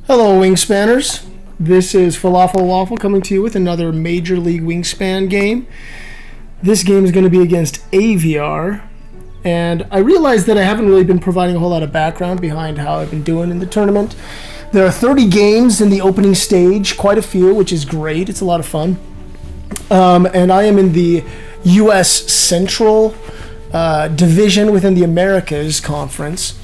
Hello, Wingspanners. This is Falafel Waffle coming to you with another Major League Wingspan game. This game is going to be against AVR, and I realize that I haven't really been providing a whole lot of background behind how I've been doing in the tournament. There are 30 games in the opening stage, quite a few, which is great. It's a lot of fun. And I am in the U.S. Central Division within the Americas Conference.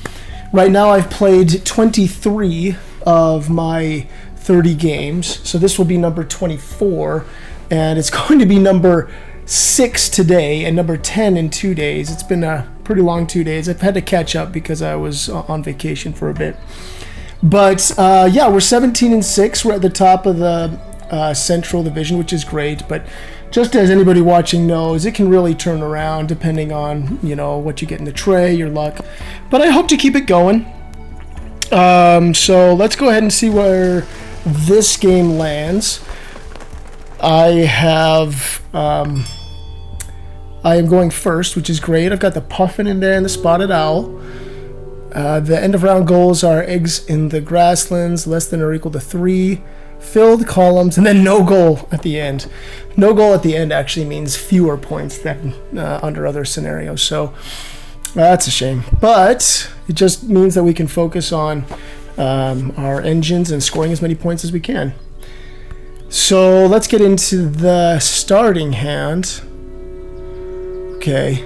Right now I've played 23 of my 30 games, so this will be number 24, and it's going to be number 6 today and number 10 in 2 days. It's been a pretty long 2 days. I've had to catch up because I was on vacation for a bit. But yeah, we're 17-6. We're at the top of the Central Division, which is great, but just as anybody watching knows, it can really turn around depending on, you know, what you get in the tray, your luck. But I hope to keep it going. So let's go ahead and see where this game lands. I am going first, which is great. I've got the puffin in there and the spotted owl. The end of round goals are eggs in the grasslands, less than or equal to 3, filled columns, and then no goal at the end. No goal at the end actually means fewer points than under other scenarios, so that's a shame. But it just means that we can focus on our engines and scoring as many points as we can. So let's get into the starting hand. Okay.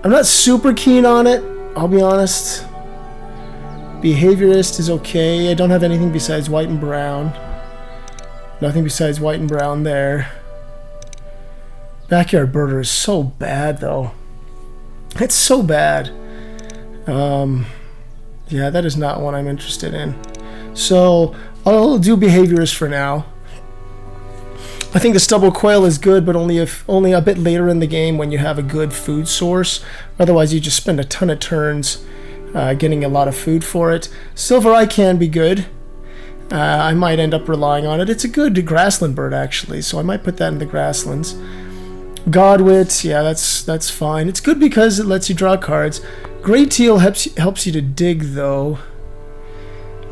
I'm not super keen on it, I'll be honest. Behaviorist is okay. I don't have anything besides white and brown. Nothing besides white and brown there. Backyard birder is so bad, though. It's so bad. Yeah, that is not one I'm interested in. So I'll do behaviorist for now. I think the stubble quail is good, but only a bit later in the game when you have a good food source. Otherwise, you just spend a ton of turns getting a lot of food for it. Silver eye can be good. I might end up relying on it. It's a good grassland bird, actually, so I might put that in the grasslands. Godwit, yeah, that's fine. It's good because it lets you draw cards. Gray teal helps you to dig, though.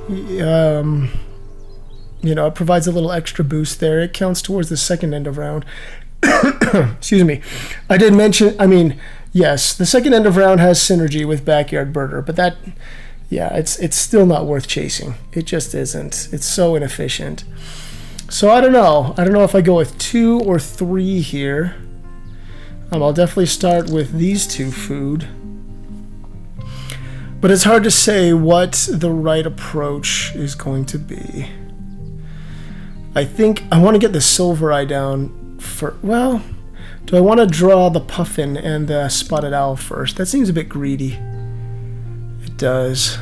You know, it provides a little extra boost there. It counts towards the second end of round. Excuse me. I did mention, yes, the second end of round has synergy with Backyard Birder, but that, yeah, it's still not worth chasing. It just isn't. It's so inefficient. So I don't know. I don't know if I go with 2 or 3 here. I'll definitely start with these 2 food. But it's hard to say what the right approach is going to be. I think I want to get the silver eye down for, well, do I want to draw the puffin and the spotted owl first? That seems a bit greedy. It does.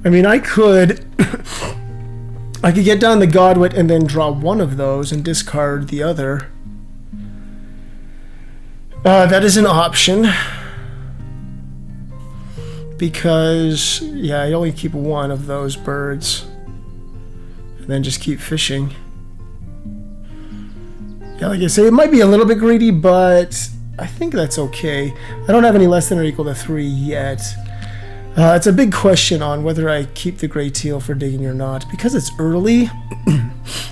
I mean, I could get down the Godwit and then draw one of those and discard the other. That is an option. Because, yeah, I only keep one of those birds. And then just keep fishing. Yeah, like I say, it might be a little bit greedy, but I think that's okay. I don't have any less than or equal to 3 yet. It's a big question on whether I keep the gray teal for digging or not. Because it's early,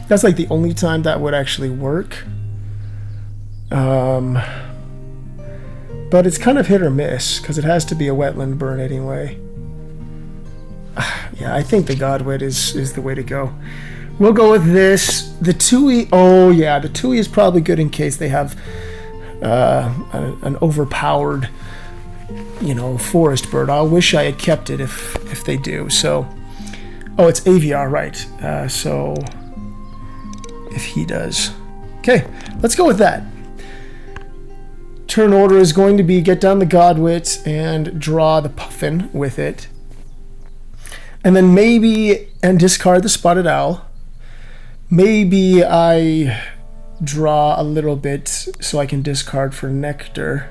that's like the only time that would actually work. But it's kind of hit or miss, because it has to be a wetland burn anyway. Yeah, I think the Godwit is the way to go. We'll go with this. The Tui, oh yeah, the Tui is probably good in case they have an overpowered, you know, forest bird. I wish I had kept it if they do. So, oh, it's AVR, right? So, if he does. Okay, let's go with that. Turn order is going to be get down the Godwit and draw the puffin with it. And then and discard the spotted owl. Maybe I draw a little bit so I can discard for nectar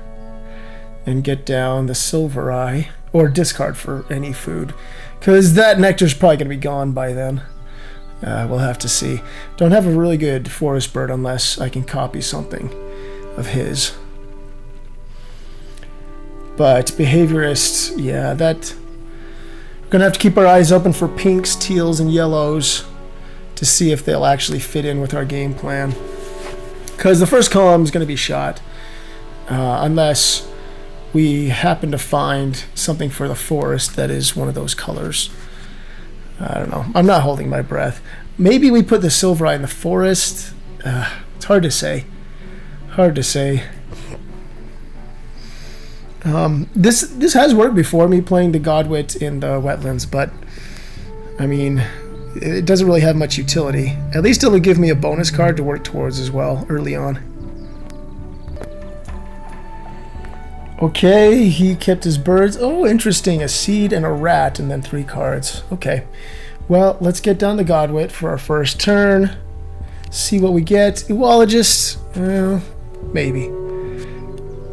and get down the silver eye, or discard for any food, because that nectar's probably going to be gone by then. We'll have to see. Don't have a really good forest bird unless I can copy something of his. But behaviorists, yeah, that... We're going to have to keep our eyes open for pinks, teals, and yellows to see if they'll actually fit in with our game plan. Because the first column is going to be shot. Unless we happen to find something for the forest that is one of those colors. I don't know. I'm not holding my breath. Maybe we put the silverite in the forest. It's hard to say. Hard to say. This has worked before, me playing the Godwit in the wetlands, but I mean, it doesn't really have much utility. At least it'll give me a bonus card to work towards as well early on. Okay, he kept his birds. Oh, interesting. A seed and a rat, and then 3 cards. Okay. Well, let's get down to Godwit for our first turn. See what we get. Uologist. Maybe.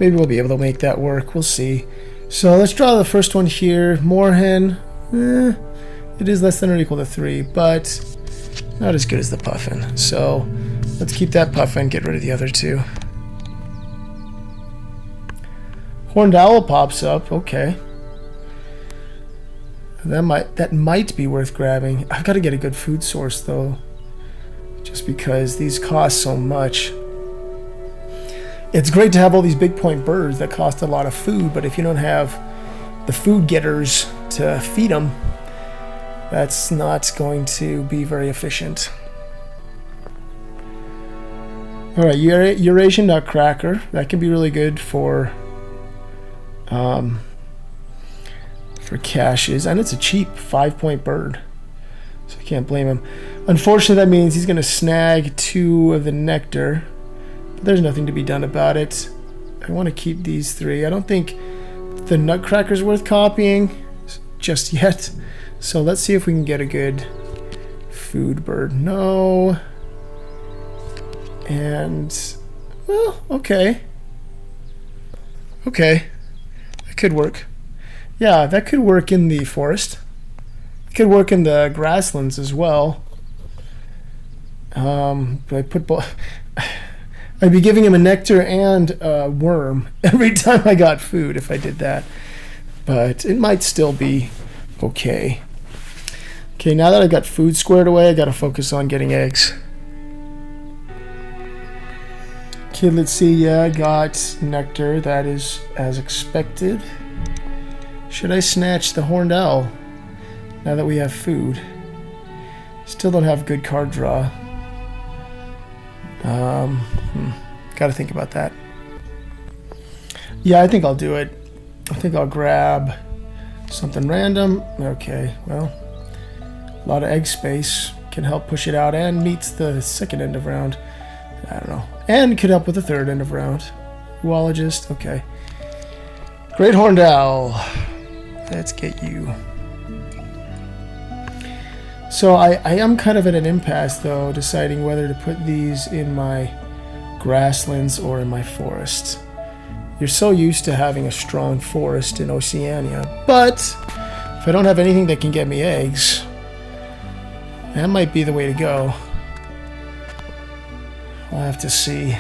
Maybe we'll be able to make that work. We'll see. So let's draw the first one here. Moorhen. It is less than or equal to 3, but not as good as the puffin. So let's keep that puffin. Get rid of the other 2. Horned owl pops up. Okay. That might be worth grabbing. I've got to get a good food source though, just because these cost so much. It's great to have all these big point birds that cost a lot of food, but if you don't have the food getters to feed them, that's not going to be very efficient. All right, Eurasian nutcracker. That can be really good for caches, and it's a cheap 5-point bird, so I can't blame him. Unfortunately, that means he's going to snag 2 of the nectar, but there's nothing to be done about it. I want to keep these 3. I don't think the nutcracker's worth copying just yet, so let's see if we can get a good food bird. No. And, well, okay. Okay. That could work. Yeah, that could work in the forest. It could work in the grasslands as well. But I put both. I'd be giving him a nectar and a worm every time I got food if I did that. But it might still be okay. Okay, now that I got food squared away, I got to focus on getting eggs. Okay, let's see. Yeah, I got nectar. That is as expected. Should I snatch the horned owl now that we have food? Still don't have good card draw. Gotta think about that. Yeah, I think I'll do it. I think I'll grab something random. Okay, well, a lot of egg space can help push it out and meets the second end of round. I don't know. And could help with the third end of round. Uologist, okay. Great horned owl. Let's get you. So I am kind of at an impasse though, deciding whether to put these in my grasslands or in my forest. You're so used to having a strong forest in Oceania, but if I don't have anything that can get me eggs, that might be the way to go. I'll have to see.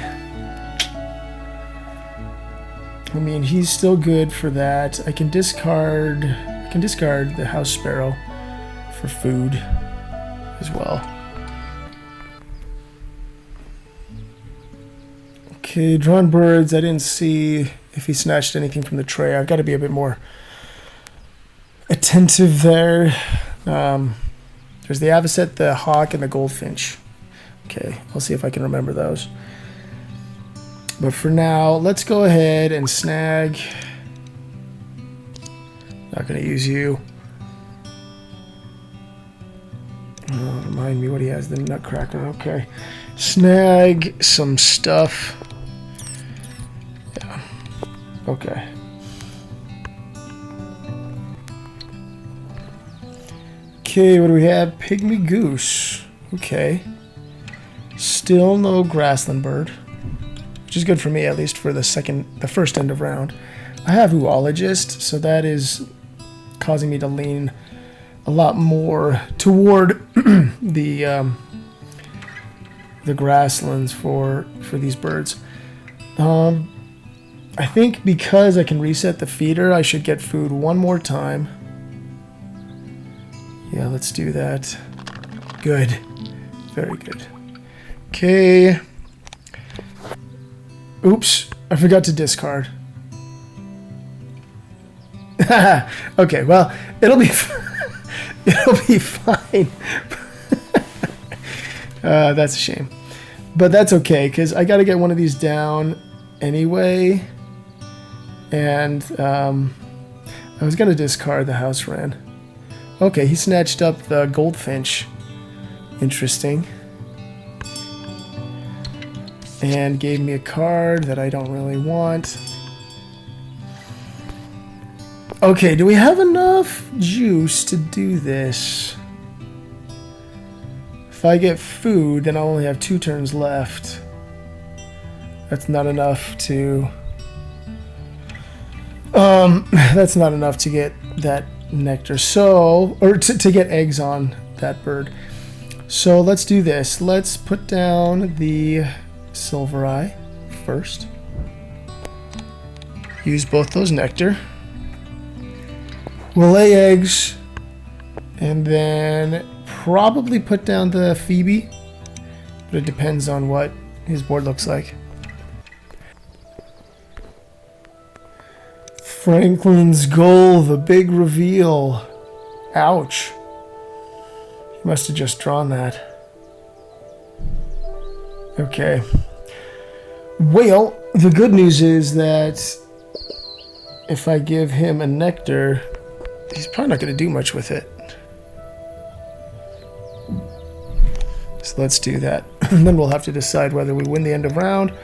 I mean, he's still good for that. I can discard the house sparrow for food as well. Okay, drawn birds. I didn't see if he snatched anything from the tray. I've got to be a bit more attentive there. There's the avocet, the hawk, and the goldfinch. Okay, I'll see if I can remember those. But for now, let's go ahead and snag. Not going to use you. Remind me what he has, the nutcracker. Okay. Snag some stuff. Yeah. Okay. Okay, what do we have? Pygmy goose. Okay. Still no grassland bird, which is good for me, at least for the first end of round. I have Uologist, so that is causing me to lean a lot more toward the grasslands for these birds. I I think because I can reset the feeder, I should get food one more time. Yeah, let's do that. Good. Very good. Okay. Oops, I forgot to discard. Okay, well, it'll be it'll be fine. That's a shame. But that's okay, because I got to get one of these down anyway. And I was going to discard the house wren. Okay, he snatched up the goldfinch. Interesting. And gave me a card that I don't really want. Okay, do we have enough juice to do this? If I get food, then I'll only have 2 turns left. That's not enough to... that's not enough to get that nectar. So, or to get eggs on that bird. So let's do this. Let's put down the silver eye first. Use both those nectar. We'll lay eggs and then probably put down the Phoebe, but it depends on what his board looks like. Franklin's goal, the big reveal. Ouch. He must have just drawn that. Okay. Well, the good news is that if I give him a nectar, he's probably not going to do much with it. So let's do that. And then we'll have to decide whether we win the end of round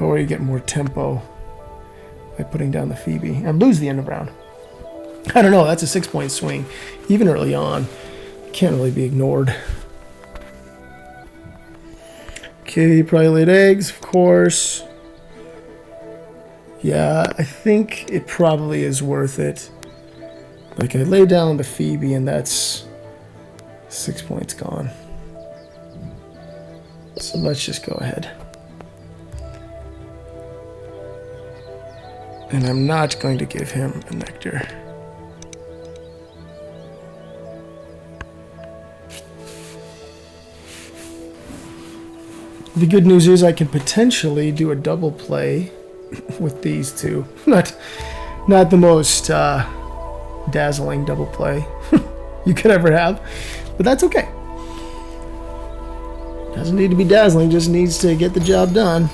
or we get more tempo by putting down the Phoebe and lose the end of round. I don't know, that's a 6-point swing. Even early on, can't really be ignored. Okay, you probably laid eggs, of course. Yeah, I think it probably is worth it. Like, I lay down the Phoebe and that's 6 points gone. So let's just go ahead. And I'm not going to give him a nectar. The good news is I can potentially do a double play with these two. Not the most dazzling double play you could ever have, but that's okay. Doesn't need to be dazzling, just needs to get the job done.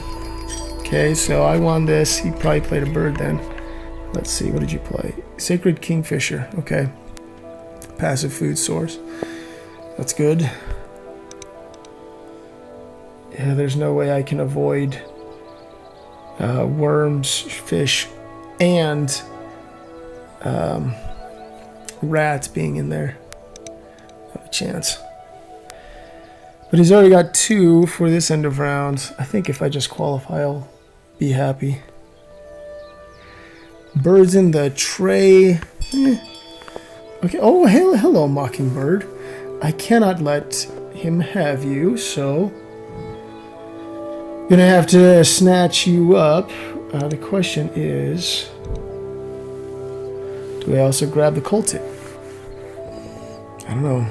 Okay, so I won this. He probably played a bird then. Let's see, what did you play? Sacred Kingfisher. Okay. Passive food source. That's good. Yeah, there's no way I can avoid worms, fish, and rats being in there. Not a chance. But he's already got 2 for this end of round. I think if I just qualify, I'll be happy. Birds in the tray. Okay. Oh, hello, Mockingbird. I cannot let him have you, so gonna have to snatch you up. The question is, do I also grab the coal tip? I don't know.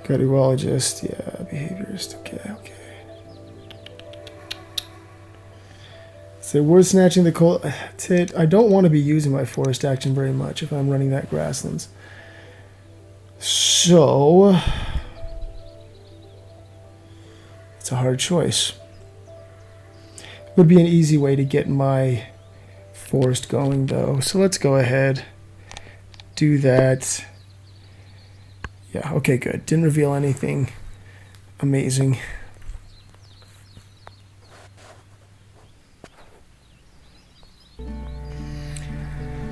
Cardiologist, yeah, behaviorist, okay. So worth snatching the coal tit. I don't want to be using my forest action very much if I'm running that grasslands. So it's a hard choice. It would be an easy way to get my forest going though. So let's go ahead, do that. Yeah, okay, good. Didn't reveal anything amazing.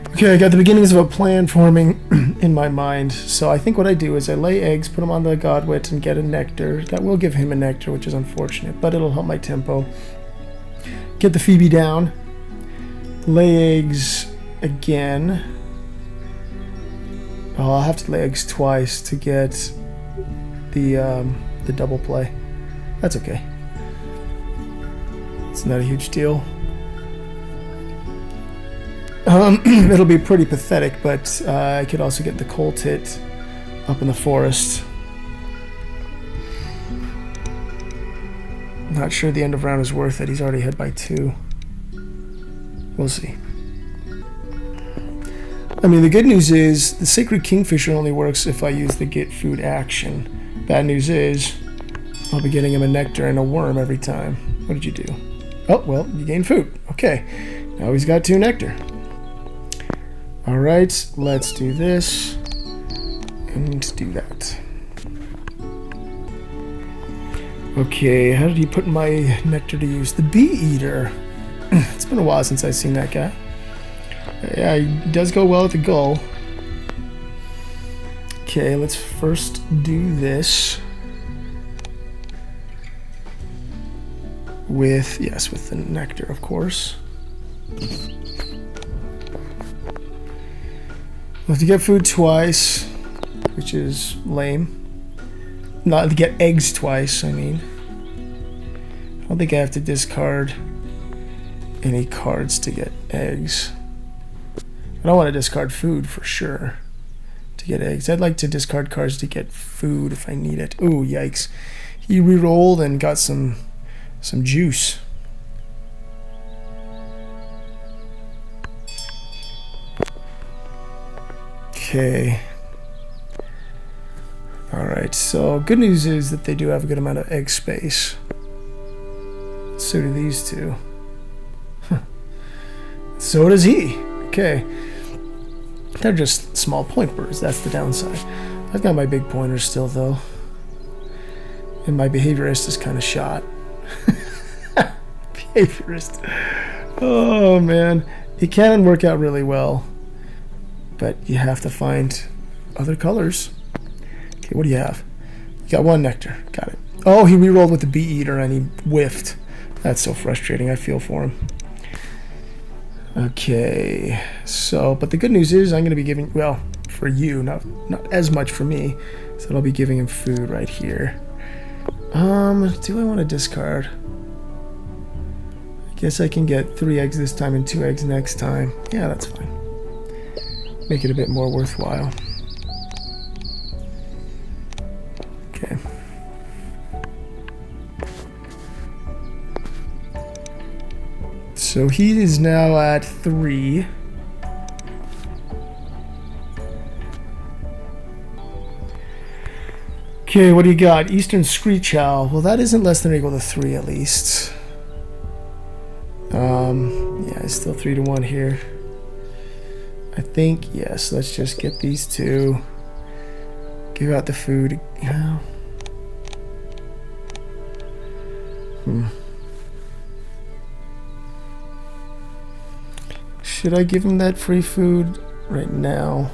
Okay, I got the beginnings of a plan forming in my mind. So I think what I do is I lay eggs, put them on the godwit, and get a nectar. That will give him a nectar, which is unfortunate, but it'll help my tempo. Get the Phoebe down. Lay eggs again. Oh, I'll have to lay eggs twice to get the double play. That's okay. It's not a huge deal. It'll be pretty pathetic, but I could also get the coal tit up in the forest. Not sure the end of round is worth it. He's already ahead by 2. We'll see. I mean, the good news is the Sacred Kingfisher only works if I use the get food action. Bad news is I'll be getting him a nectar and a worm every time. What did you do? Oh, well, you gained food. Okay. Now he's got 2 nectar. Alright, let's do this and do that. Okay, how did he put my nectar to use? The bee eater. It's been a while since I've seen that guy. Yeah, he does go well at the goal. Okay, let's first do this with the nectar, of course. We'll have to get food twice, which is lame. Not to get eggs twice, I mean. I don't think I have to discard any cards to get eggs. I don't want to discard food for sure to get eggs. I'd like to discard cards to get food if I need it. Ooh, yikes. He re-rolled and got some juice. Okay. Alright, so good news is that they do have a good amount of egg space. So do these two. So does he. Okay. They're just small point birds, that's the downside. I've got my big pointers still though. And my behaviorist is kind of shot. Behaviorist. Oh man. It can work out really well. But you have to find other colors. Okay, what do you have? You got 1 nectar. Got it. Oh, he re-rolled with the bee eater and he whiffed. That's so frustrating. I feel for him. Okay. So, but the good news is I'm going to be giving, well, for you, not as much for me. So I'll be giving him food right here. Do I want to discard? I guess I can get 3 eggs this time and 2 eggs next time. Yeah, that's fine. Make it a bit more worthwhile. Okay. So he is now at 3. Okay, what do you got? Eastern Screech Owl. Well, that isn't less than or equal to 3 at least. Yeah, it's still 3 to 1 here. I think, yes, let's just get these 2. Give out the food. Yeah. Should I give him that free food right now?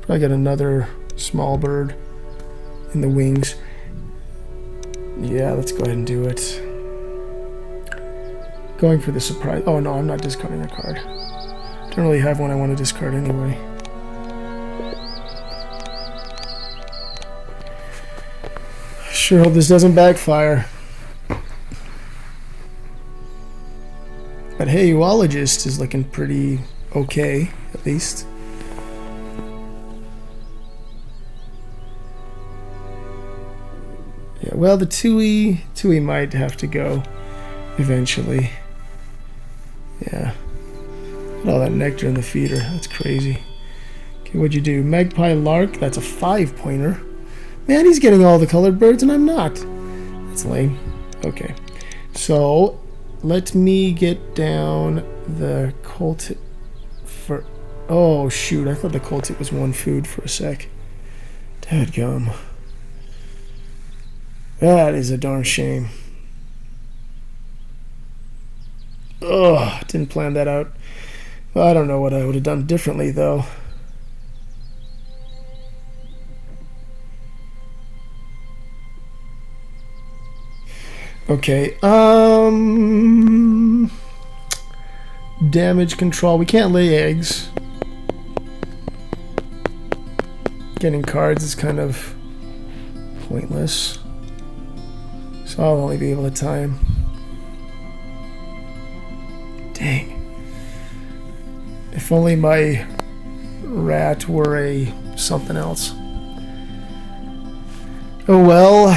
Probably got another small bird in the wings. Yeah, let's go ahead and do it. Going for the surprise. Oh no, I'm not discarding a card. Don't really have one I want to discard anyway. Sure hope this doesn't backfire. But hey, Uologist is looking pretty okay, at least. Yeah, well, the Tui might have to go eventually. Yeah. All that nectar in the feeder. That's crazy. Okay, what'd you do? Magpie Lark. That's a 5-pointer. Man, he's getting all the colored birds and I'm not. That's lame. Okay. So, let me get down the Coltit for... Oh, shoot. I thought the Coltit was 1 food for a sec. Dadgum. That is a darn shame. Ugh, didn't plan that out. Well, I don't know what I would have done differently, though. Okay, damage control. We can't lay eggs. Getting cards is kind of pointless. So I'll only be able to time. Dang. If only my rat were a something else. Oh well.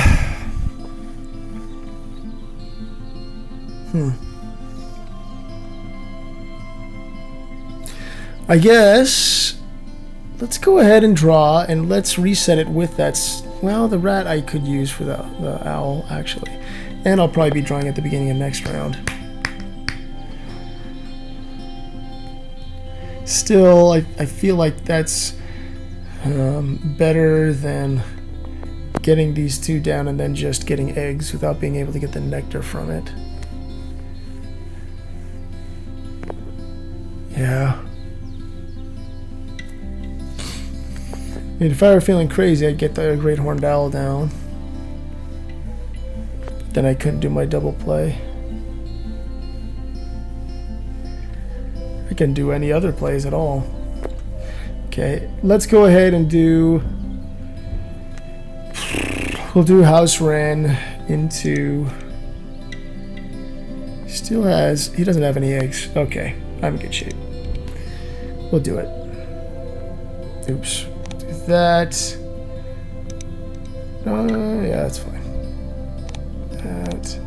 I guess let's go ahead and draw and let's reset it with that. Well, the rat I could use for the owl actually. And I'll probably be drawing at the beginning of next round. Still, I feel like that's better than getting these two down and then just getting eggs without being able to get the nectar from it. Yeah. I mean, if I were feeling crazy, I'd get the great horned owl down. But then I couldn't do my double play. I can do any other plays at all. Okay, let's go ahead and do... We'll do House Wren into... Still has... He doesn't have any eggs. Okay, I'm in good shape. We'll do it. Oops. Do that. Yeah, that's fine. That.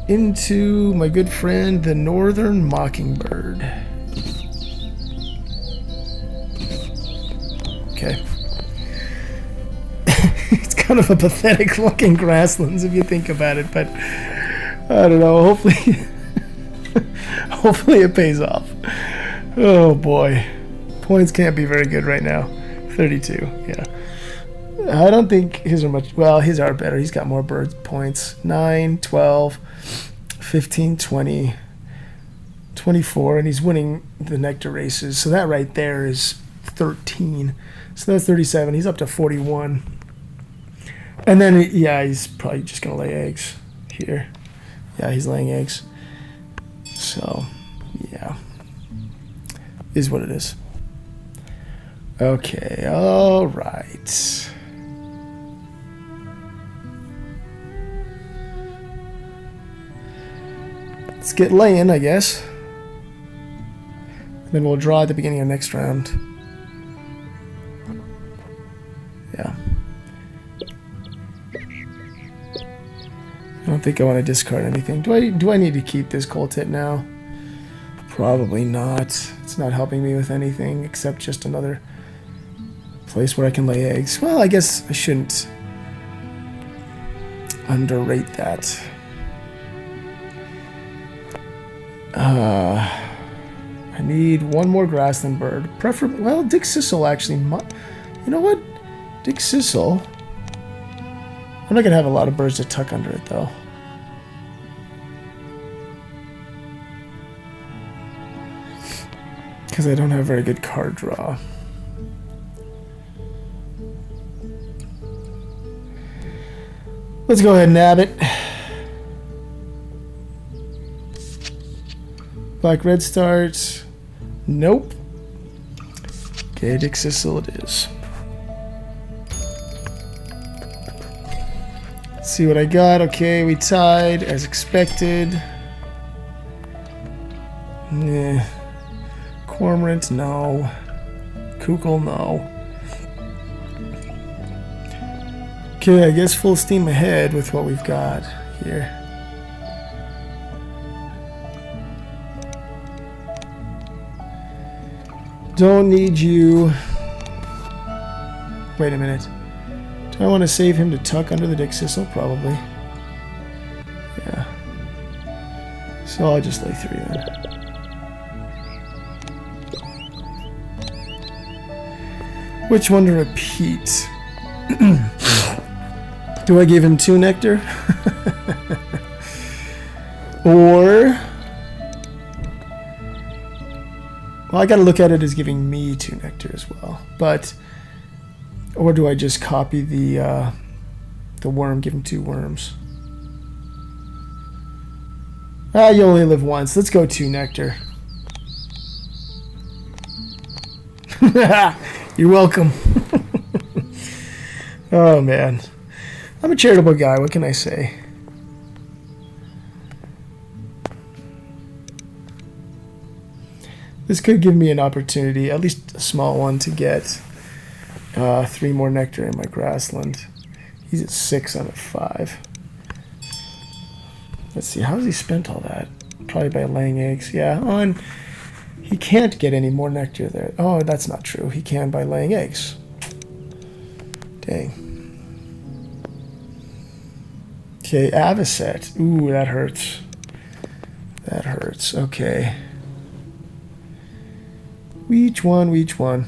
Into my good friend, the Northern Mockingbird. Okay. It's kind of a pathetic looking grasslands if you think about it, but I don't know, hopefully hopefully it pays off. Oh boy. Points can't be very good right now. 32, yeah. I don't think his are much, well, his are better. He's got more bird points. 9, 12, 15, 20, 24, and he's winning the nectar races. So that right there is 13. So that's 37. He's up to 41. And then, yeah, he's probably just going to lay eggs here. Yeah, he's laying eggs. So, yeah. Is what it is. Okay, all right. Let's get laying, I guess. And then we'll draw at the beginning of next round. Yeah. I don't think I want to discard anything. Do I need to keep this coal tit now? Probably not. It's not helping me with anything except just another place where I can lay eggs. Well, I guess I shouldn't underrate that. I need one more grassland bird. Preferably, well, Dick Sissel actually. You know what? Dick Sissel. I'm not gonna have a lot of birds to tuck under it though. Because I don't have very good card draw. Let's go ahead and nab it. Black red starts. Nope. Okay, Dick Sissel it is. Let's see what I got. Okay, we tied as expected. Nah. Cormorant, no. Kukul, no. Okay, I guess full steam ahead with what we've got here. Don't need you. Wait a minute. Do I want to save him to tuck under the Dick Sissel? Probably. Yeah. So I'll just lay 3 then. Which one to repeat? Do I give him 2 nectar? Or... Well, I gotta look at it as giving me 2 nectar as well. But... Or do I just copy the worm, give him 2 worms? Ah, you only live once. Let's go 2 nectar. You're welcome. Oh, man. I'm a charitable guy, what can I say? This could give me an opportunity, at least a small one, to get 3 more nectar in my grassland. He's at 6, I'm at 5. Let's see, how has he spent all that? Probably by laying eggs. Yeah, and he can't get any more nectar there. Oh, that's not true. He can by laying eggs. Dang. Okay, Avocet. Ooh, that hurts. That hurts. Okay. Which one? Which one?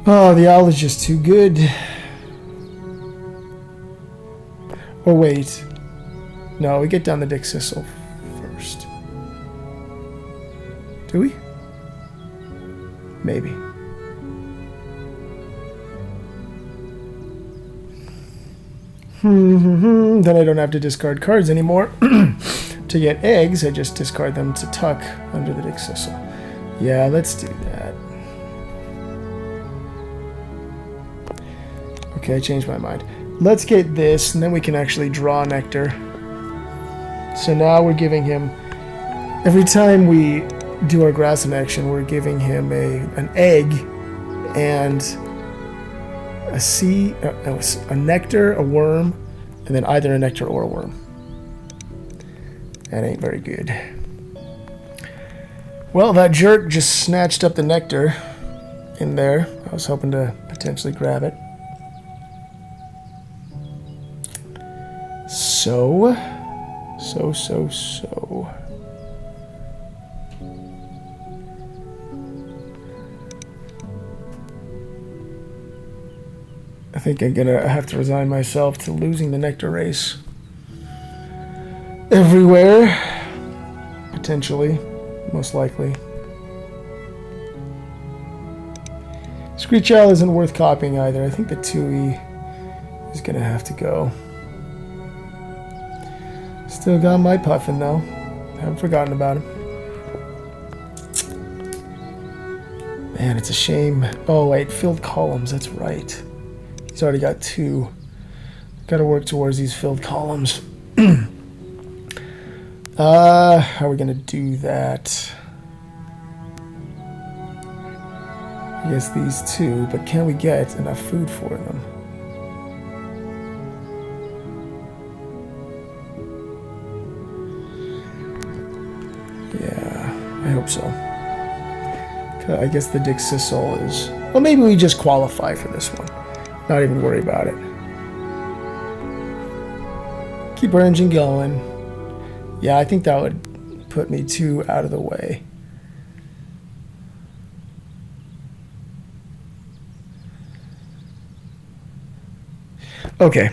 Oh, the owl is just too good. Or wait. No, we get down the Dick Sissel first. Do we? Maybe. Then I don't have to discard cards anymore. To get eggs, I just discard them to tuck under the Dick Sissel. Yeah, let's do that. Okay, I changed my mind. Let's get this, and then we can actually draw nectar. So now we're giving him, every time we do our grassland action, we're giving him an egg and a nectar, a worm, and then either a nectar or a worm. That ain't very good. Well, that jerk just snatched up the nectar in there. I was hoping to potentially grab it. So. I think I'm gonna have to resign myself to losing the nectar race. Everywhere. Potentially. Most likely. Screech Owl isn't worth copying either. I think the 2E is gonna have to go. Still got my Puffin though. Haven't forgotten about him. Man, it's a shame. Oh wait, filled columns, that's right. He's already got 2. Gotta work towards these filled columns. How are we gonna do that? I guess these 2, but can we get enough food for them? Yeah, I hope so. I guess the Dick Sissel is... Well, maybe we just qualify for this one. Not even worry about it. Keep our engine going. Yeah, I think that would put me 2 out of the way. Okay.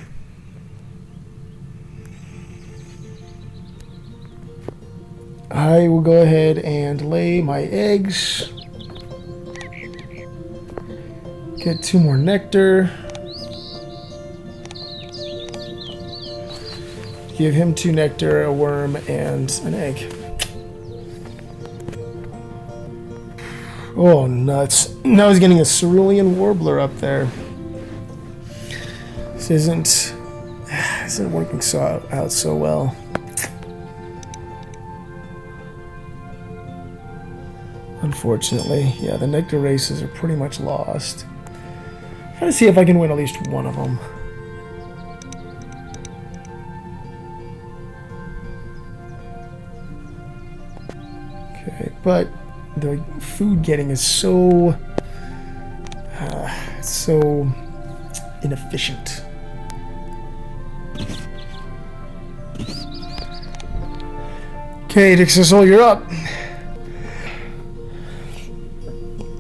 I will go ahead and lay my eggs. Get 2 more nectar. Give him 2 nectar, a worm, and an egg. Oh, nuts. Now he's getting a cerulean warbler up there. This isn't working out so well. Unfortunately, yeah, the nectar races are pretty much lost. Try to see if I can win at least one of them. Okay, but the food getting is so inefficient. Okay, Dick Sissel, you're up.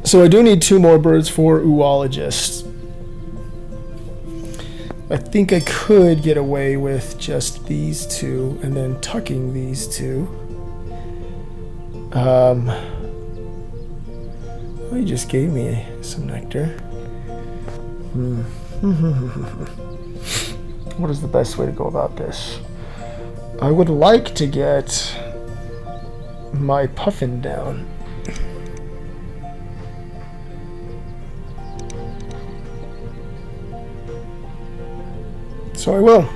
So I do need 2 more birds for oologist. I think I could get away with just these 2 and then tucking these 2. Well, he just gave me some nectar. What is the best way to go about this? I would like to get my puffin down. So I will.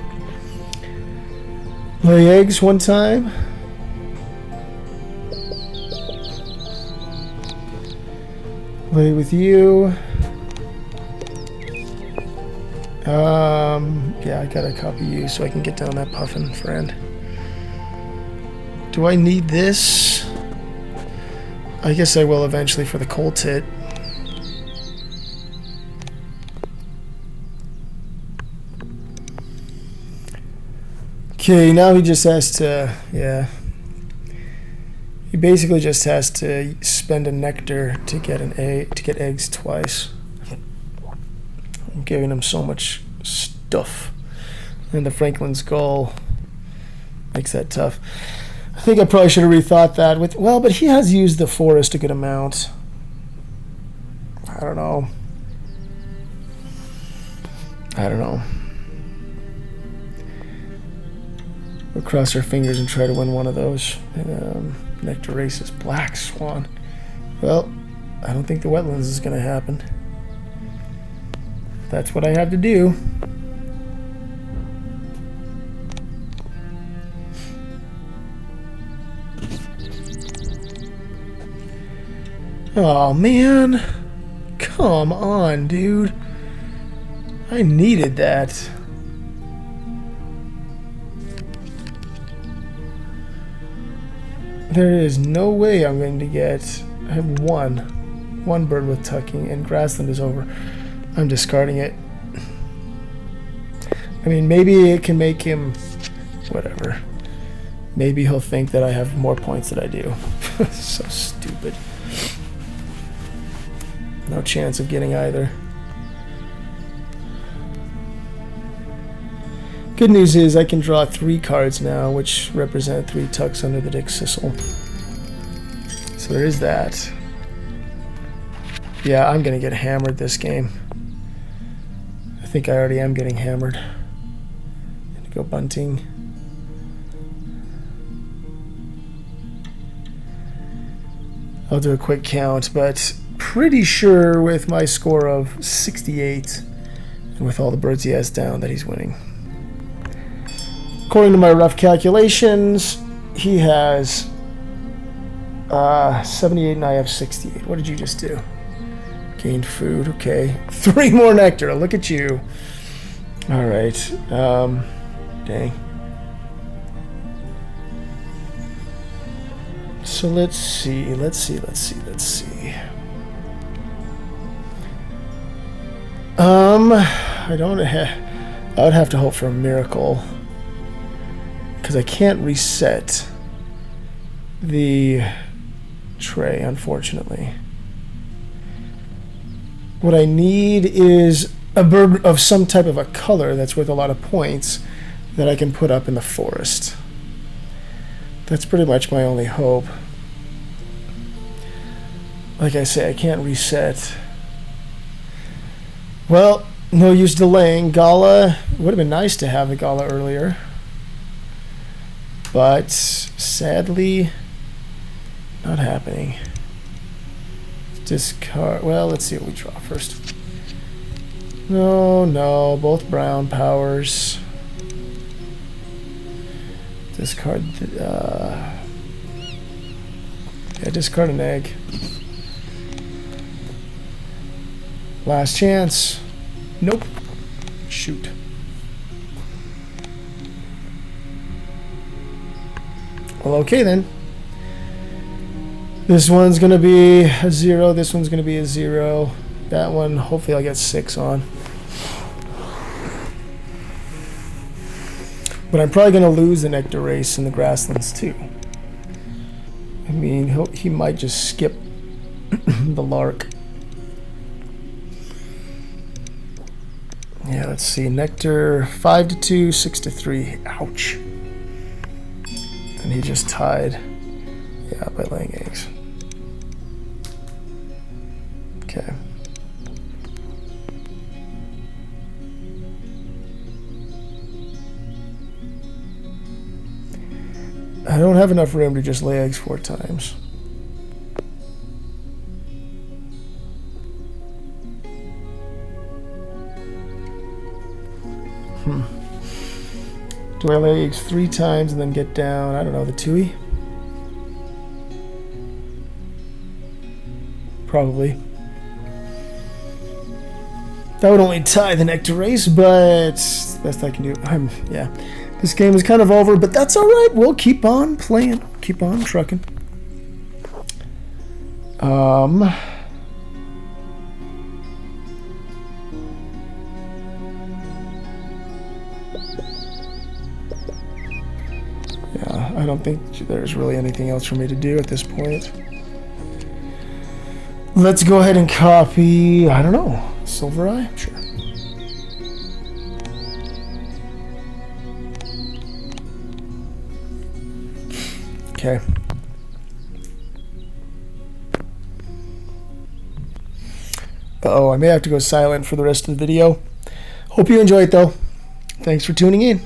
Lay eggs one time. Lay with you. Yeah, I gotta copy you so I can get down that puffin, friend. Do I need this? I guess I will eventually for the coal tit. Okay, now he just has to, yeah. He basically just has to spend a nectar to get an egg, to get eggs twice. I'm giving him so much stuff. And the Franklin's Gull makes that tough. I think I probably should have rethought that with, well, but he has used the forest a good amount. I don't know. We'll cross our fingers and try to win one of those. Nectar races, Black Swan. Well, I don't think the wetlands is going to happen. That's what I have to do. Oh man, come on, dude. I needed that. There is no way I'm going to get... I have one bird with tucking, and grassland is over. I'm discarding it. I mean, maybe it can make him... whatever. Maybe he'll think that I have more points than I do. So stupid. No chance of getting either. Good news is I can draw 3 cards now, which represent 3 tucks under the Dick Sissel. So there is that. Yeah, I'm gonna get hammered this game. I think I already am getting hammered. Gonna go bunting. I'll do a quick count, but pretty sure with my score of 68 and with all the birds he has down that he's winning. According to my rough calculations, he has 78 and I have 68. What did you just do? Gained food, okay. 3 more nectar, look at you. All right, dang. So let's see. I would have to hope for a miracle. Because I can't reset the tray, unfortunately. What I need is a bird of some type of a color that's worth a lot of points that I can put up in the forest. That's pretty much my only hope. Like I say, I can't reset. Well, no use delaying. Gala, it would have been nice to have the Gala earlier. But sadly, not happening. Discard. Well, let's see what we draw first. No, both brown powers. Discard. Yeah, discard an egg. Last chance. Nope. Shoot. Well, okay then. This one's gonna be a 0. This one's gonna be a 0. That one, hopefully I'll get 6 on. But I'm probably gonna lose the nectar race in the grasslands too. I mean, he might just skip the lark. Yeah, let's see. Nectar 5 to 2, 6 to 3. Ouch. And he just tied. Yeah, by laying eggs. Okay. don't have enough room to just lay eggs 4 times. Do I lay eggs 3 times and then get down, I don't know, the 2e? Probably. That would only tie the nectar race, but best I can do. Yeah. This game is kind of over, but that's alright. We'll keep on playing. Keep on trucking. Yeah, I don't think there's really anything else for me to do at this point. Let's go ahead and copy, I don't know, Silver Eye? Sure. Okay. Uh-oh, I may have to go silent for the rest of the video. Hope you enjoy it, though. Thanks for tuning in.